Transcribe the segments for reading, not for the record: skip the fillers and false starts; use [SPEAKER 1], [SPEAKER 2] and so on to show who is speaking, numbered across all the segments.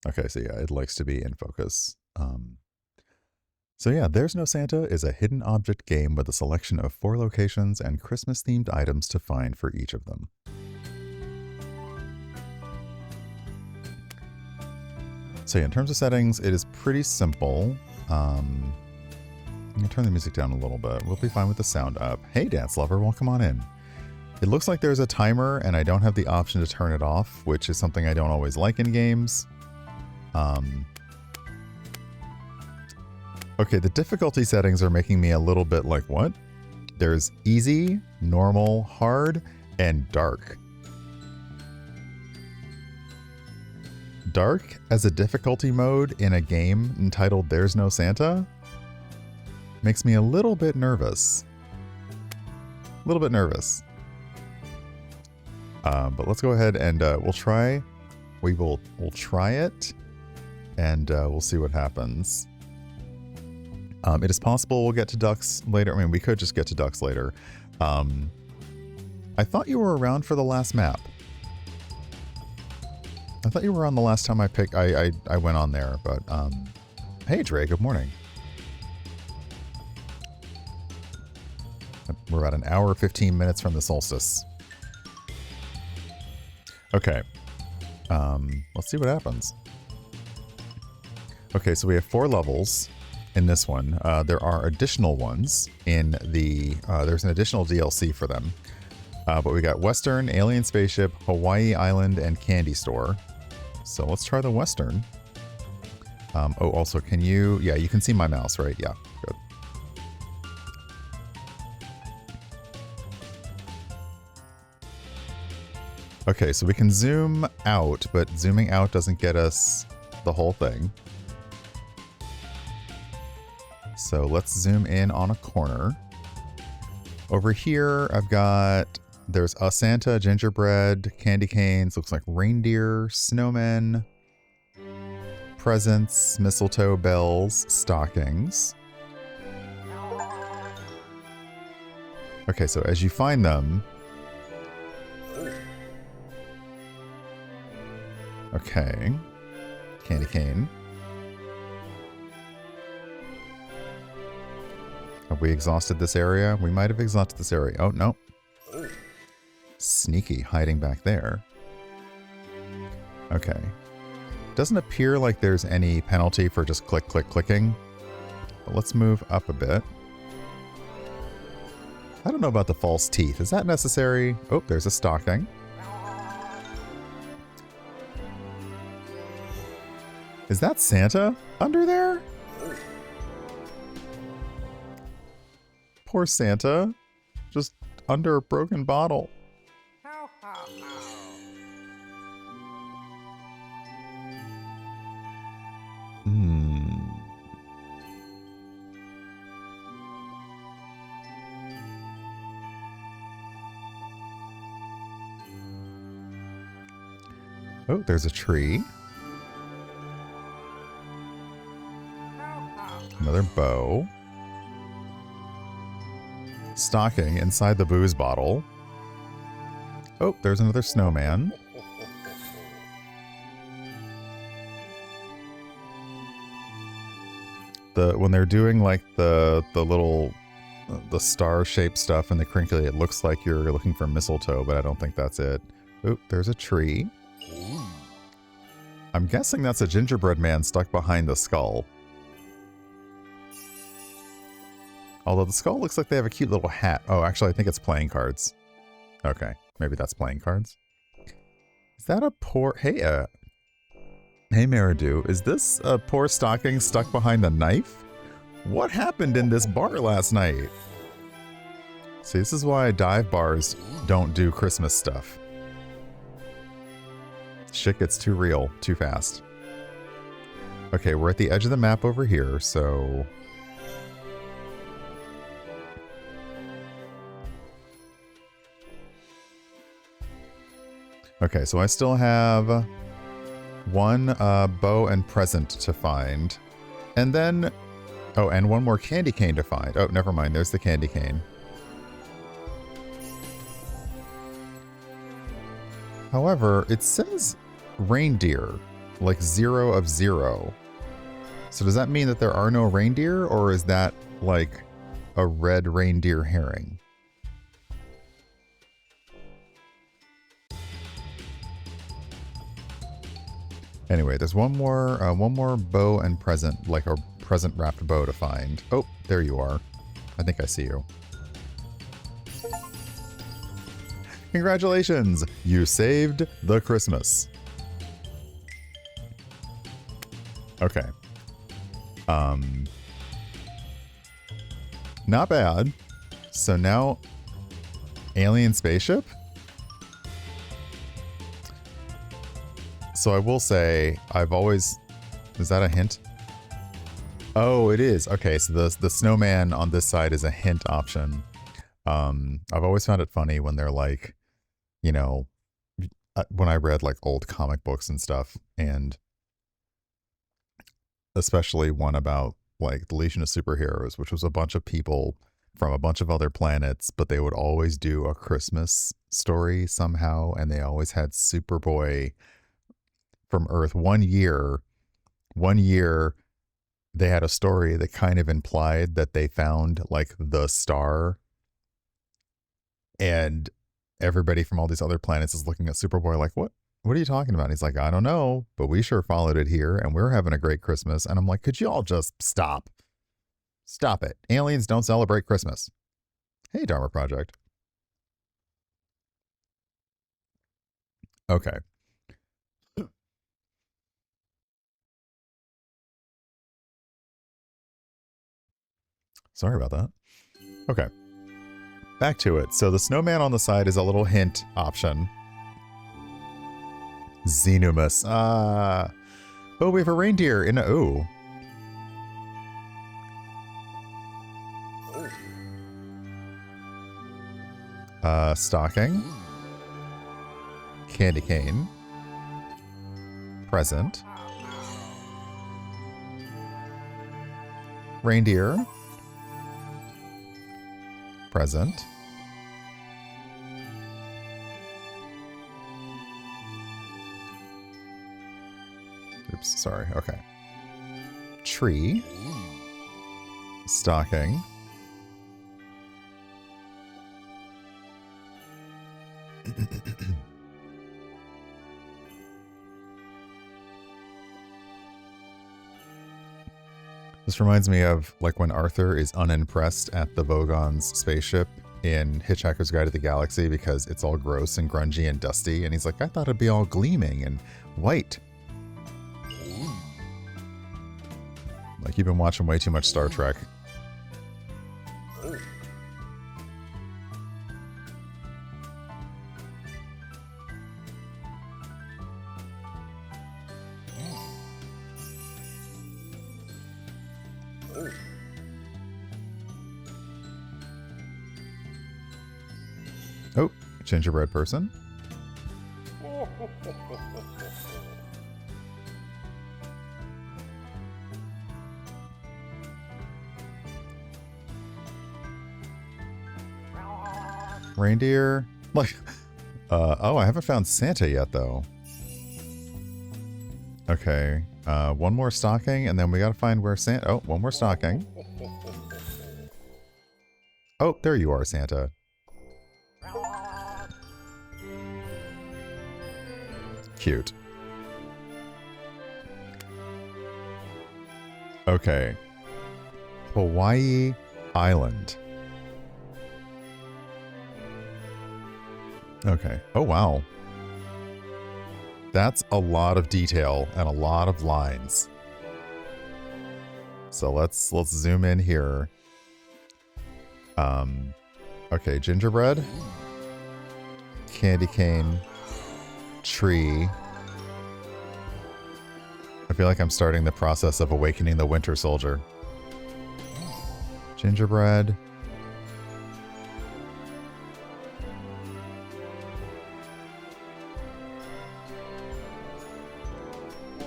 [SPEAKER 1] Okay, so yeah, it likes to be in focus. So yeah, There's No Santa is a hidden object game with a selection of 4 locations and Christmas-themed items to find for each of them. So yeah, in terms of settings, it is pretty simple. I'm going to turn the music down a little bit. We'll be fine with the sound up. Hey, Dance Lover, welcome on in. It looks like there's a timer, and I don't have the option to turn it off, which is something I don't always like in games. Okay, the difficulty settings are making me a little bit like, what? There's easy, normal, hard, and dark. Dark as a difficulty mode in a game entitled There's No Santa makes me a little bit nervous. A little bit nervous. But let's go ahead and we'll try. We'll try it, and we'll see what happens. It is possible we'll get to ducks later. I mean, we could just get to ducks later. I thought you were around for the last map. I thought you were on the last time I went on there, but hey Dre, good morning. We're about an hour 15 minutes from the solstice. Okay. Let's see what happens. Okay, so we have 4 levels in this one. There are additional ones in the there's an additional DLC for them. But we got Western, Alien Spaceship, Hawaii Island, and Candy Store. So let's try the Western. Oh, also, can you... Yeah, you can see my mouse, right? Yeah, good. Okay, so we can zoom out, but zooming out doesn't get us the whole thing. So let's zoom in on a corner. Over here, I've got... There's a Santa, gingerbread, candy canes, looks like reindeer, snowmen, presents, mistletoe, bells, stockings. Okay, so as you find them... Okay. Candy cane. Have we exhausted this area? We might have exhausted this area. Oh, no. Sneaky, hiding back there. Okay. Doesn't appear like there's any penalty for just clicking. But let's move up a bit. I don't know about the false teeth. Is that necessary? Oh, there's a stocking. Is that Santa under there? Poor Santa. Just under a broken bottle. Oh, there's a tree. Another bow. Stocking inside the booze bottle. Oh, there's another snowman. When they're doing like the little the star-shaped stuff in the crinkly, it looks like you're looking for mistletoe, but I don't think that's it. Oh, there's a tree. I'm guessing that's a gingerbread man stuck behind the skull. Although the skull looks like they have a cute little hat. Oh, actually, I think it's playing cards. Okay, maybe that's playing cards. Is that a poor... Hey, hey, Maridu, is this a poor stocking stuck behind the knife? What happened in this bar last night? See, this is why dive bars don't do Christmas stuff. Shit gets too real, too fast. Okay, we're at the edge of the map over here, so... Okay, so I still have one bow and present to find. And then... Oh, and one more candy cane to find. Oh, never mind. There's the candy cane. However, it says reindeer like 0 of 0. So does that mean that there are no reindeer, or is that like a red reindeer herring? Anyway, there's one more bow and present, like a present wrapped bow to find. Oh, there you are. I think I see you. Congratulations! You saved the Christmas. Okay. Not bad. So now, alien spaceship? So I will say, I've always... Is that a hint? Oh, it is. Okay, so the snowman on this side is a hint option. I've always found it funny when they're like, you know, when I read like old comic books and stuff, and especially one about like the Legion of Superheroes, which was a bunch of people from a bunch of other planets, but they would always do a Christmas story somehow, and they always had Superboy from Earth. One year they had a story that kind of implied that they found like the star, and everybody from all these other planets is looking at Superboy like, what are you talking about? And he's like, I don't know, but we sure followed it here and we're having a great Christmas. And I'm like, could you all just stop it? Aliens don't celebrate Christmas. Hey, Dharma Project. Okay. Sorry about that. Okay. Back to it. So the snowman on the side is a little hint option. Xenumus. Oh, we have a reindeer in a... Oh. Stocking. Candy cane. Present. Reindeer. Present. Oops, sorry. Okay. Tree. Stocking. This reminds me of like when Arthur is unimpressed at the Vogon's spaceship in Hitchhiker's Guide to the Galaxy because it's all gross and grungy and dusty, and he's like, I thought it'd be all gleaming and white. Like, you've been watching way too much Star Trek. Oh, gingerbread person. Reindeer. Like, oh, I haven't found Santa yet, though. Okay, one more stocking, and then we gotta find where Santa... Oh, one more stocking. Oh, there you are, Santa. Cute. Okay. Hawaii Island. Okay. Oh, wow. That's a lot of detail and a lot of lines. So let's zoom in here. Okay, gingerbread. Candy cane. Tree. I feel like I'm starting the process of awakening the Winter Soldier. Gingerbread.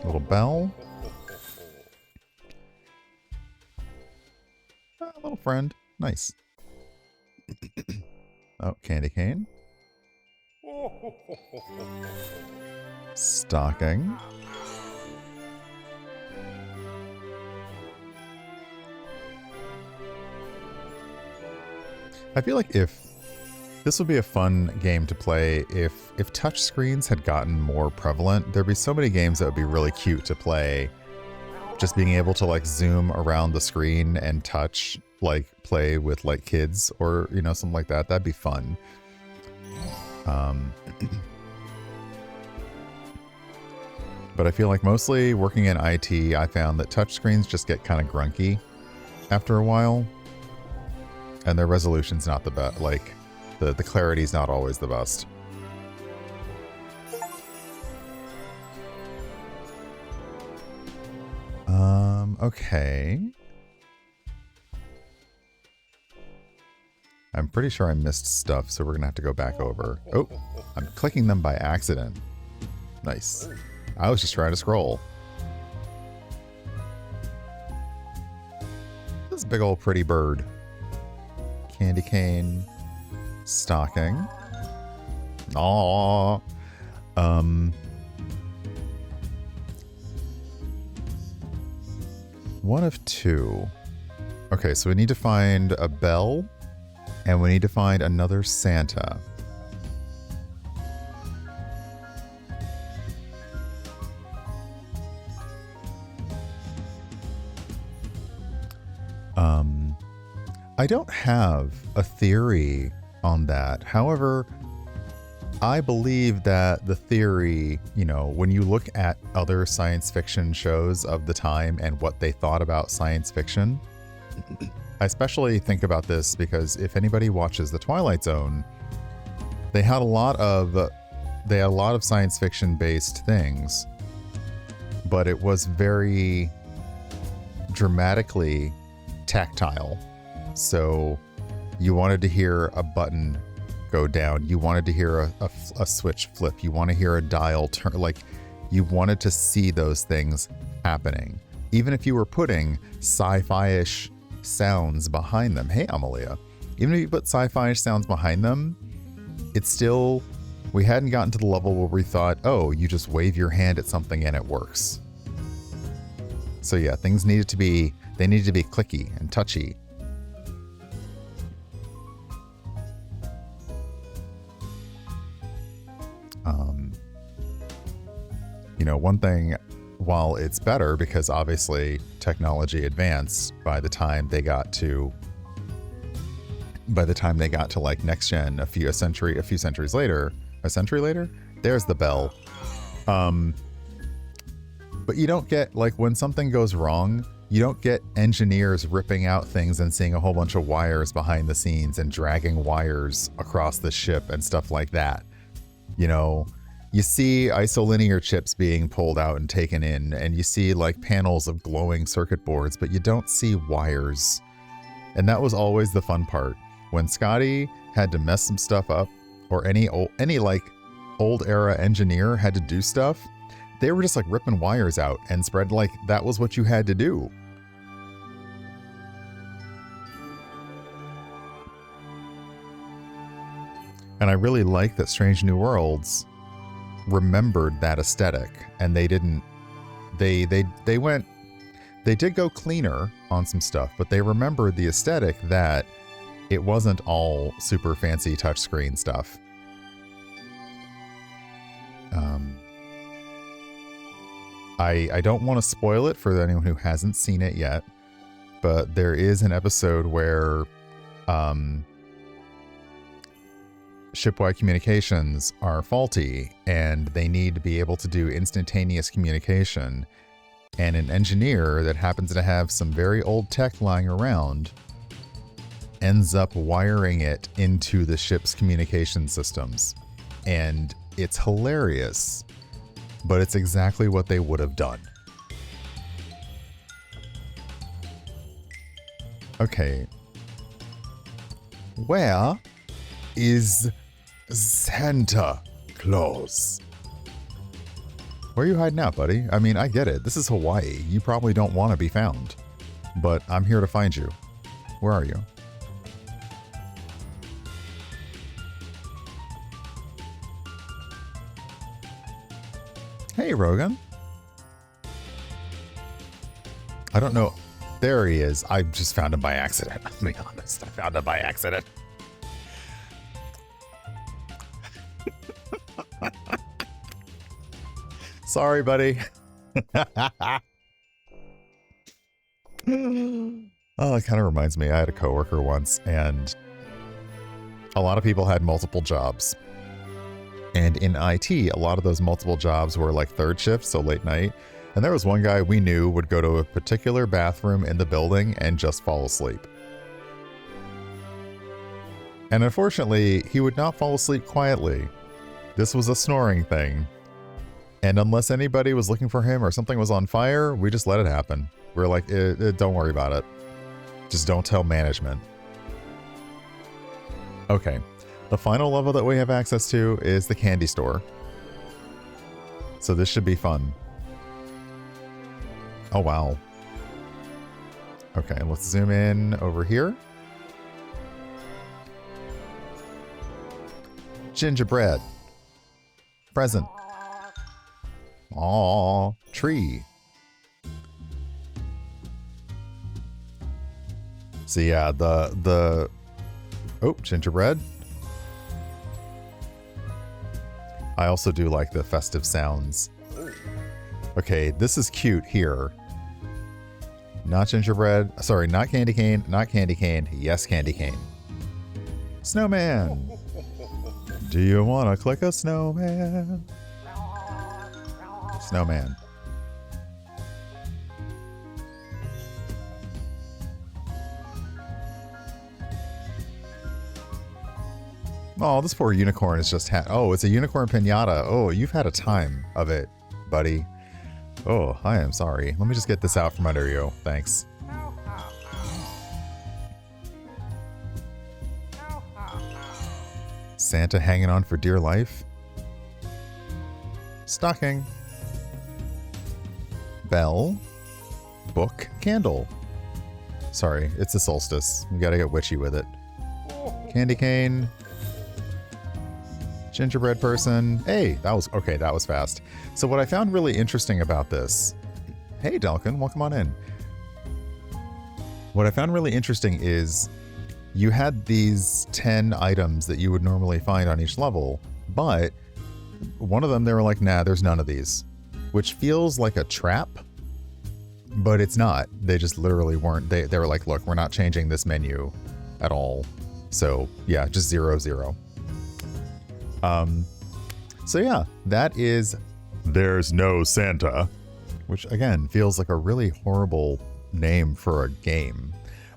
[SPEAKER 1] Little bell. Little friend. Nice. Oh, candy cane. Stocking. I feel like this would be a fun game to play if touchscreens had gotten more prevalent. There'd be so many games that would be really cute to play. Just being able to like zoom around the screen and touch, like play with like kids or, you know, something like that. That'd be fun. But I feel like mostly working in IT, I found that touchscreens just get kind of grunky after a while. And their resolution's not the best. Like, the clarity's not always the best. Okay. I'm pretty sure I missed stuff, so we're gonna have to go back over. Oh, I'm clicking them by accident. Nice. I was just trying to scroll. This big old pretty bird. Candy cane. Stocking. Aww. One of two. Okay, so we need to find a bell, and we need to find another Santa. I don't have a theory on that. However, I believe that the theory, you know, when you look at other science fiction shows of the time and what they thought about science fiction, I especially think about this because if anybody watches The Twilight Zone, they had a lot of science fiction based things, but it was very dramatically tactile. So you wanted to hear a button go down. You wanted to hear a switch flip. You want to hear a dial turn. Like, you wanted to see those things happening. Even if you were putting sci-fi-ish sounds behind them. Hey, Amalia. Even if you put sci-fi-ish sounds behind them, it's still, we hadn't gotten to the level where we thought, oh, you just wave your hand at something and it works. So yeah, things needed to be clicky and touchy. You know, one thing, while it's better because obviously technology advanced by the time they got to like next gen a century later, there's the bell. But you don't get, like, when something goes wrong, you don't get engineers ripping out things and seeing a whole bunch of wires behind the scenes and dragging wires across the ship and stuff like that. You know, you see isolinear chips being pulled out and taken in, and you see like panels of glowing circuit boards, but you don't see wires. And that was always the fun part. When Scotty had to mess some stuff up, or any like old era engineer had to do stuff, they were just like ripping wires out and spread, like that was what you had to do. And I really like that Strange New Worlds remembered that aesthetic, and they did go cleaner on some stuff, but they remembered the aesthetic that it wasn't all super fancy touchscreen stuff. I don't want to spoil it for anyone who hasn't seen it yet, but there is an episode where shipwide communications are faulty and they need to be able to do instantaneous communication, and an engineer that happens to have some very old tech lying around ends up wiring it into the ship's communication systems. And it's hilarious, but it's exactly what they would have done. Okay. Where is Santa Claus? Where are you hiding out, buddy? I mean, I get it. This is Hawaii. You probably don't want to be found. But I'm here to find you. Where are you? Hey, Rogan. I don't know. There he is. I just found him by accident. I'll be honest. I found him by accident. Sorry, buddy. Oh, it kind of reminds me. I had a coworker once, and a lot of people had multiple jobs. And in IT, a lot of those multiple jobs were like third shift, so late night. And there was one guy we knew would go to a particular bathroom in the building and just fall asleep. And unfortunately, he would not fall asleep quietly. This was a snoring thing. And unless anybody was looking for him or something was on fire, we just let it happen. We were like, don't worry about it. Just don't tell management. Okay. The final level that we have access to is the candy store. So this should be fun. Oh, wow. Okay, let's zoom in over here. Gingerbread. Present. Aww. Tree. So yeah, the oh, gingerbread. I also do like the festive sounds. Okay, this is cute here. Not gingerbread. Sorry, not candy cane. Not candy cane. Yes, candy cane. Snowman. Do you want to click a snowman? Snowman. Oh, this poor unicorn is just oh, it's a unicorn piñata. Oh, you've had a time of it, buddy. Oh, I am sorry. Let me just get this out from under you. Thanks. Santa hanging on for dear life. Stocking. Bell. Book. Candle. Sorry, it's the solstice. We gotta get witchy with it. Candy cane. Gingerbread person. Hey, that was okay. That was fast. So what I found really interesting about this. Hey, Delkin, welcome on in. What I found really interesting is you had these 10 items that you would normally find on each level, but one of them, they were like, nah, there's none of these, which feels like a trap, but it's not. They just literally weren't. They were like, look, we're not changing this menu at all. So yeah, just 0, 0. So yeah, that is There's No Santa, which again feels like a really horrible name for a game.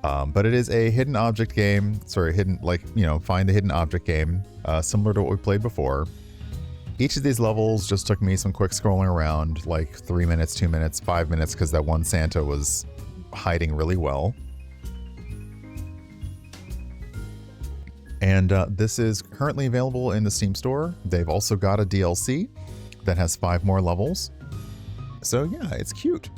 [SPEAKER 1] But it is a hidden object game. Sorry, hidden, like, you know, find the hidden object game, similar to what we played before. Each of these levels just took me some quick scrolling around, like 3 minutes, 2 minutes, 5 minutes, because that one Santa was hiding really well. And this is currently available in the Steam store. They've also got a DLC that has 5 more levels. So yeah, it's cute.